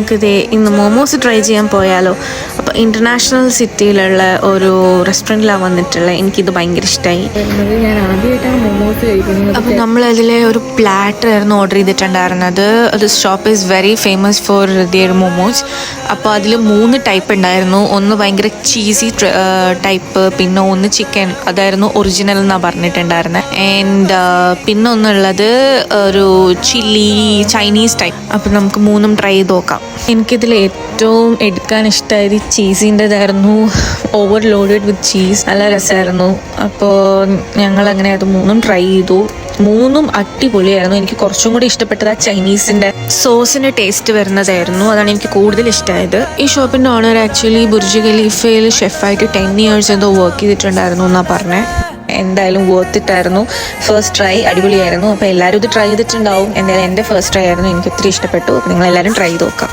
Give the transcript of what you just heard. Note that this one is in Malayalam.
നമുക്കിത് ഇന്ന് മോമോസ് ട്രൈ ചെയ്യാൻ പോയാലോ. അപ്പോൾ ഇൻ്റർനാഷണൽ സിറ്റിയിലുള്ള ഒരു റെസ്റ്റോറൻറ്റിലാണ് വന്നിട്ടുള്ളത്. എനിക്കിത് ഭയങ്കര ഇഷ്ടമായി. ഞാൻ ആദ്യമായിട്ടാണ് മോമോസ് കഴിക്കുന്നത്. അപ്പോൾ നമ്മളതിലെ ഒരു പ്ലാറ്റർ ആയിരുന്നു ഓർഡർ ചെയ്തിട്ടുണ്ടായിരുന്നത്. അത് shop is very famous for their momos. അപ്പോൾ അതിൽ 3 ടൈപ്പ് ഉണ്ടായിരുന്നു. ഒന്ന് ഭയങ്കര ചീസി ടൈപ്പ്, പിന്നെ ഒന്ന് ചിക്കൻ, അതായിരുന്നു ഒറിജിനൽ എന്നാണ് പറഞ്ഞിട്ടുണ്ടായിരുന്നത്. ആൻഡ് പിന്നെ ഒന്നുള്ളത് ഒരു ചില്ലി ചൈനീസ് ടൈപ്പ്. അപ്പോൾ നമുക്ക് 3ഉം ട്രൈ ചെയ്ത് നോക്കാം. എനിക്കിതിൽ ഏറ്റവും എടുക്കാൻ ഇഷ്ടമായത് ചീസിൻ്റെതായിരുന്നു. ഓവർലോഡഡ് വിത്ത് ചീസ്, നല്ല രസമായിരുന്നു. അപ്പോൾ ഞങ്ങളങ്ങനെ അത് 3ഉം ട്രൈ ചെയ്തു. 3ഉം അടിപൊളിയായിരുന്നു. എനിക്ക് കുറച്ചും കൂടി ഇഷ്ടപ്പെട്ടത് ആ ചൈനീസിൻ്റെ സോസിൻ്റെ ടേസ്റ്റ് വരുന്നതായിരുന്നു. അതാണ് എനിക്ക് കൂടുതൽ ഇഷ്ടമായത്. ഈ ഷോപ്പിൻ്റെ ഓണർ ആക്ച്വലി ബുർജ് ഖലീഫയിൽ ഷെഫായിട്ട് 10 years എന്തോ വർക്ക് ചെയ്തിട്ടുണ്ടായിരുന്നു എന്നാണ് പറഞ്ഞത്. എന്തായാലും വർത്ത് ഇട്ടായിരുന്നു. ഫസ്റ്റ് ട്രൈ അടിപൊളിയായിരുന്നു. അപ്പോൾ എല്ലാവരും ഇത് ട്രൈ ചെയ്തിട്ടുണ്ടാവും. എന്തായാലും എൻ്റെ ഫസ്റ്റ് ട്രൈ ആയിരുന്നു. എനിക്ക് ഒത്തിരി ഇഷ്ടപ്പെട്ടു. അപ്പോൾ നിങ്ങളെല്ലാവരും ട്രൈ ചെയ്ത് നോക്കാം.